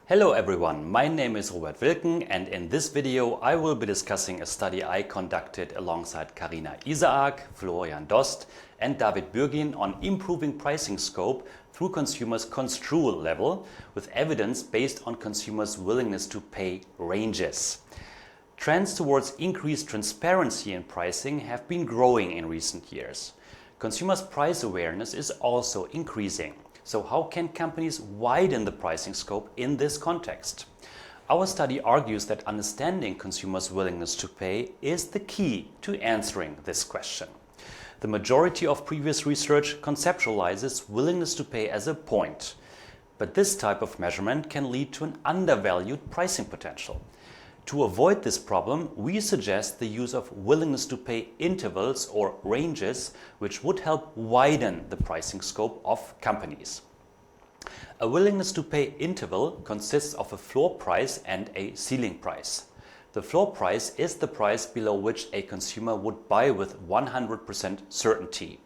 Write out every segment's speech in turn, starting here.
Hello everyone, my name is Wilken and in this video I will be discussing a study I conducted alongside Karina Isaak, Florian Dost and David Bürgin on improving pricing scope through consumers' CONSTRUAL level with evidence based on consumers' willingness to pay ranges. Trends towards increased transparency in pricing have been growing in recent years. Consumers' price awareness is also increasing. So how can companies widen the pricing scope in this context? Our study argues that understanding consumers' willingness to pay is the key to answering this question. The majority of previous research conceptualizes willingness to pay as a point. But this type of measurement can lead to an undervalued pricing potential. To avoid this problem, we suggest the use of willingness to pay intervals or ranges, which would help widen the pricing scope of companies. A willingness to pay interval consists of a floor price and a ceiling price. The floor price is the price below which a consumer would buy with 100% certainty.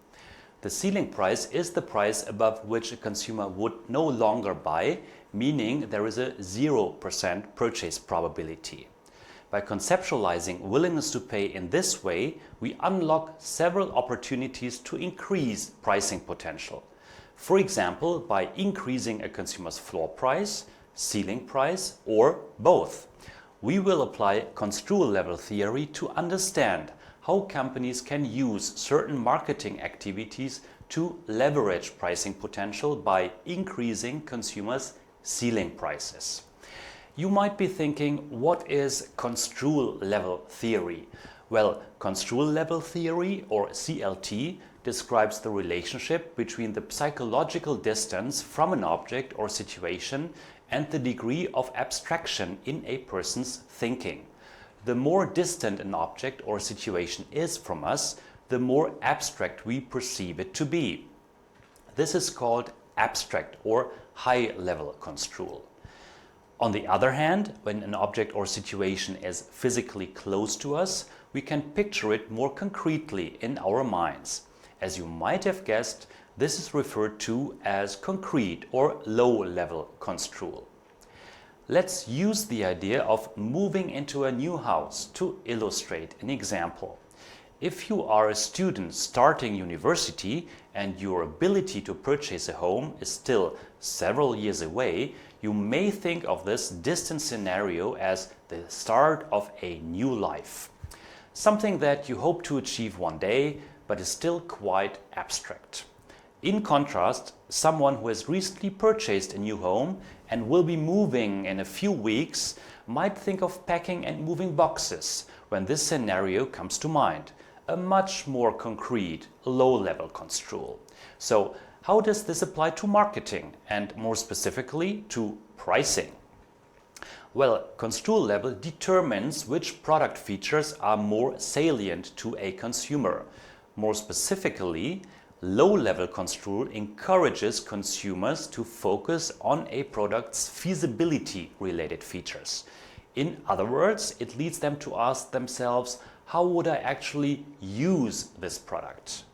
The ceiling price is the price above which a consumer would no longer buy, meaning there is a 0% purchase probability. By conceptualizing willingness to pay in this way, we unlock several opportunities to increase pricing potential. For example, by increasing a consumer's floor price, ceiling price, or both. We will apply CONSTRUAL level theory to understand how companies can use certain marketing activities to leverage pricing potential by increasing consumers' ceiling prices. You might be thinking, what is CONSTRUAL level theory? Well, CONSTRUAL level theory, or CLT, describes the relationship between the psychological distance from an object or situation and the degree of abstraction in a person's thinking. The more distant an object or situation is from us, the more abstract we perceive it to be. This is called abstract or high-level CONSTRUAL. On the other hand, when an object or situation is physically close to us, we can picture it more concretely in our minds. As you might have guessed, this is referred to as concrete or low-level CONSTRUAL. Let's use the idea of moving into a new house to illustrate an example. If you are a student starting university and your ability to purchase a home is still several years away, you may think of this distant scenario as the start of a new life. Something that you hope to achieve one day, but is still quite abstract. In contrast, someone who has recently purchased a new home and will be moving in a few weeks might think of packing and moving boxes when this scenario comes to mind. A much more concrete, low-level CONSTRUAL. So, how does this apply to marketing and more specifically to pricing? Well, CONSTRUAL level determines which product features are more salient to a consumer. More specifically, low-level CONSTRUAL encourages consumers to focus on a product's feasibility-related features. In other words, it leads them to ask themselves, how would I actually use this product?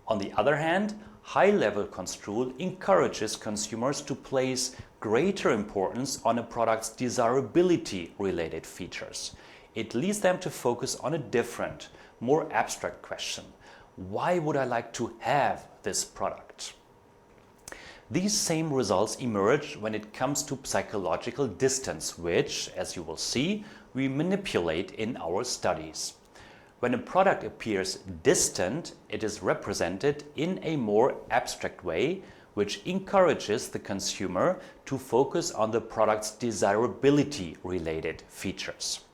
On the other hand, high-level CONSTRUAL encourages consumers to place greater importance on a product's desirability-related features. It leads them to focus on a different, more abstract question. Why would I like to have this product? These same results emerge when it comes to psychological distance, which, as you will see, we manipulate in our studies. When a product appears distant, it is represented in a more abstract way, which encourages the consumer to focus on the product's desirability-related features.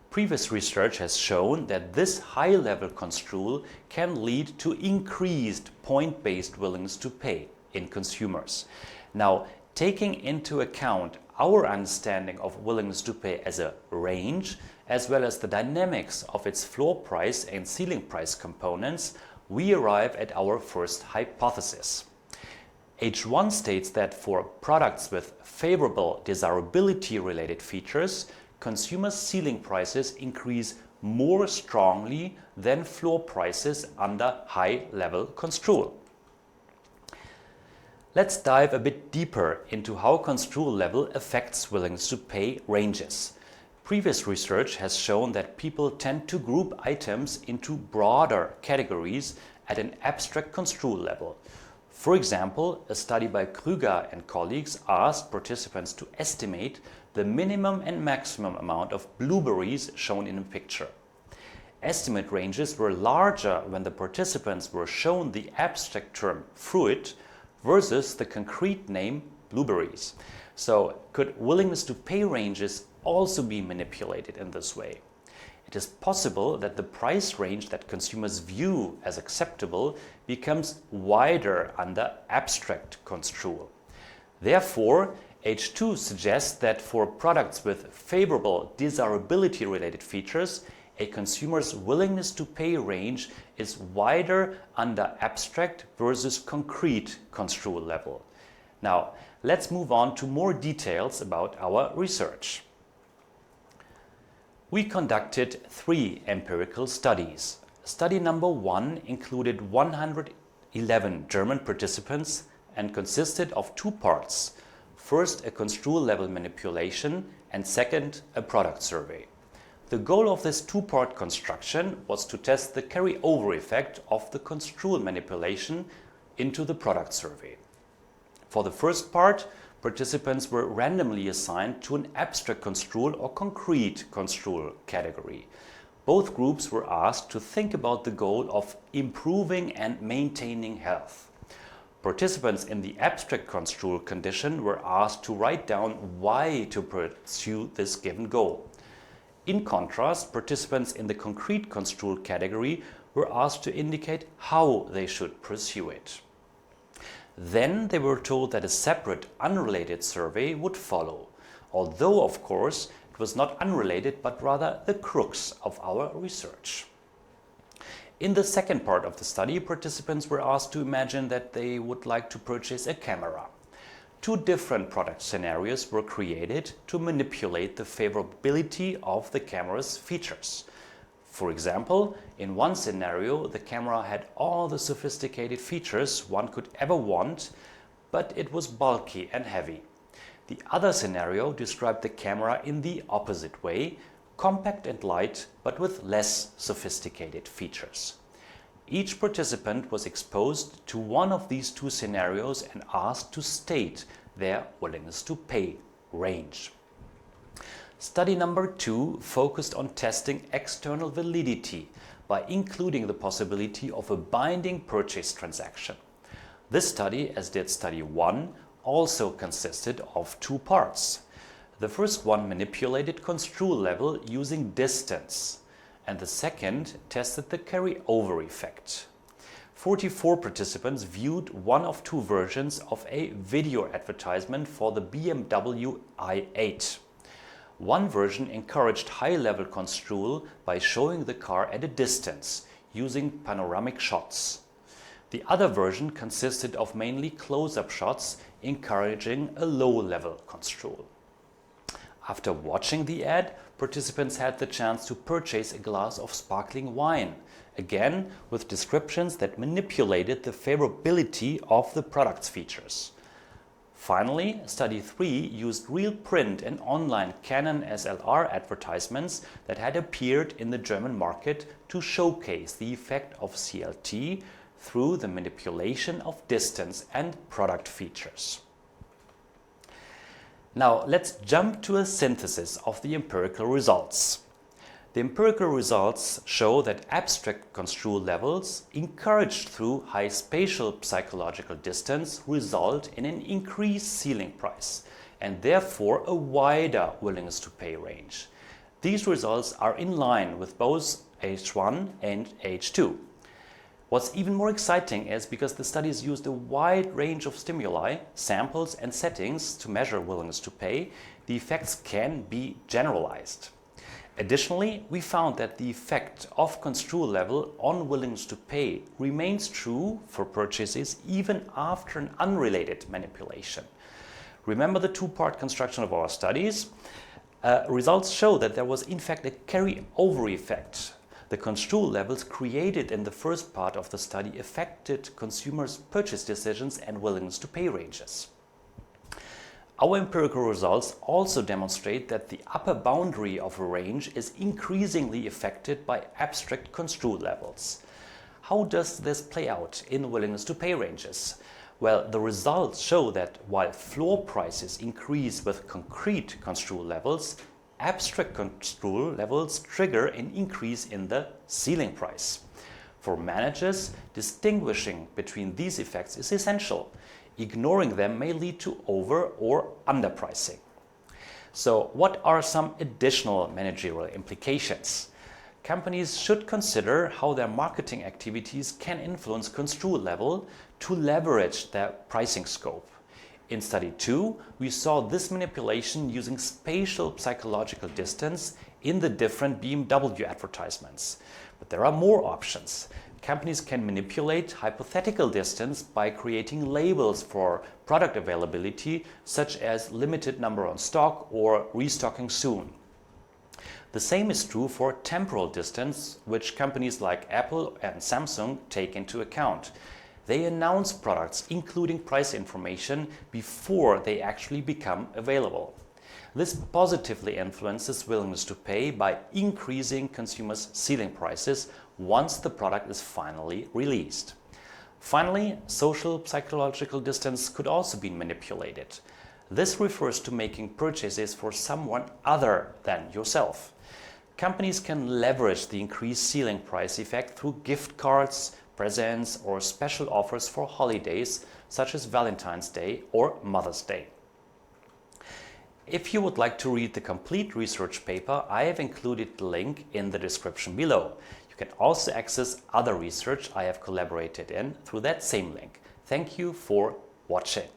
Previous research has shown that this high-level CONSTRUAL can lead to increased point-based willingness to pay in consumers. Now, taking into account our understanding of willingness to pay as a range, as well as the dynamics of its floor price and ceiling price components, we arrive at our first hypothesis. H1 states that for products with favorable desirability-related features, consumer ceiling prices increase more strongly than floor prices under high-level CONSTRUAL. Let's dive a bit deeper into how construal level affects willingness to pay ranges. Previous research has shown that people tend to group items into broader categories at an abstract construal level. For example, a study by Cruz and colleagues asked participants to estimate the minimum and maximum amount of blueberries shown in a picture. Estimate ranges were larger when the participants were shown the abstract term fruit versus the concrete name blueberries. So, could willingness to pay ranges also be manipulated in this way? It is possible that the price range that consumers view as acceptable becomes wider under abstract construal. Therefore, H2 suggests that for products with favorable desirability-related features, a consumer's willingness to pay range is wider under abstract versus concrete construal level. Now, let's move on to more details about our research. We conducted 3 empirical studies. Study number 1 included 111 German participants and consisted of 2 parts. First, a construal level manipulation, and second, a product survey. The goal of this 2-part construction was to test the carry-over effect of the construal manipulation into the product survey. For the first part, participants were randomly assigned to an abstract construal or concrete construal category. Both groups were asked to think about the goal of improving and maintaining health. Participants in the abstract construal condition were asked to write down why to pursue this given goal. In contrast, participants in the concrete construal category were asked to indicate how they should pursue it. Then they were told that a separate, unrelated survey would follow, although, of course, it was not unrelated but rather the crux of our research. In the second part of the study, participants were asked to imagine that they would like to purchase a camera. 2 different product scenarios were created to manipulate the favorability of the camera's features. For example, in one scenario, the camera had all the sophisticated features one could ever want, but it was bulky and heavy. The other scenario described the camera in the opposite way, compact and light, but with less sophisticated features. Each participant was exposed to one of these 2 scenarios and asked to state their willingness to pay range. Study number 2 focused on testing external validity by including the possibility of a binding purchase transaction. This study, as did study 1, also consisted of 2 parts. The first one manipulated construal level using distance, and the second tested the carry-over effect. 44 participants viewed one of 2 versions of a video advertisement for the BMW i8. One version encouraged high-level construal by showing the car at a distance, using panoramic shots. The other version consisted of mainly close-up shots, encouraging a low-level construal. After watching the ad, participants had the chance to purchase a glass of sparkling wine, again with descriptions that manipulated the favorability of the product's features. Finally, study 3 used real print and online Canon SLR advertisements that had appeared in the German market to showcase the effect of CLT through the manipulation of distance and product features. Now let's jump to a synthesis of the empirical results. The empirical results show that abstract construal levels encouraged through high spatial psychological distance result in an increased ceiling price and therefore a wider willingness to pay range. These results are in line with both H1 and H2. What's even more exciting is because the studies used a wide range of stimuli, samples and settings to measure willingness to pay, the effects can be generalized. Additionally, we found that the effect of construal level on willingness to pay remains true for purchases even after an unrelated manipulation. Remember the 2-part construction of our studies? Results show that there was in fact a carry-over effect. The CONSTRUAL levels created in the first part of the study affected consumers' purchase decisions and willingness to pay ranges. Our empirical results also demonstrate that the upper boundary of a range is increasingly affected by abstract CONSTRUAL levels. How does this play out in willingness to pay ranges? Well, the results show that while floor prices increase with concrete CONSTRUAL levels, abstract CONSTRUAL levels trigger an increase in the ceiling price. For managers, distinguishing between these effects is essential. Ignoring them may lead to over or underpricing. So, what are some additional managerial implications? Companies should consider how their marketing activities can influence CONSTRUAL level to leverage their pricing scope. In study 2, we saw this manipulation using spatial psychological distance in the different BMW advertisements. But there are more options. Companies can manipulate hypothetical distance by creating labels for product availability, such as limited number on stock or restocking soon. The same is true for temporal distance, which companies like Apple and Samsung take into account. They announce products, including price information, before they actually become available. This positively influences willingness to pay by increasing consumers' ceiling prices once the product is finally released. Finally, social psychological distance could also be manipulated. This refers to making purchases for someone other than yourself. Companies can leverage the increased ceiling price effect through gift cards, presents, or special offers for holidays such as Valentine's Day or Mother's Day. If you would like to read the complete research paper, I have included the link in the description below. You can also access other research I have collaborated in through that same link. Thank you for watching.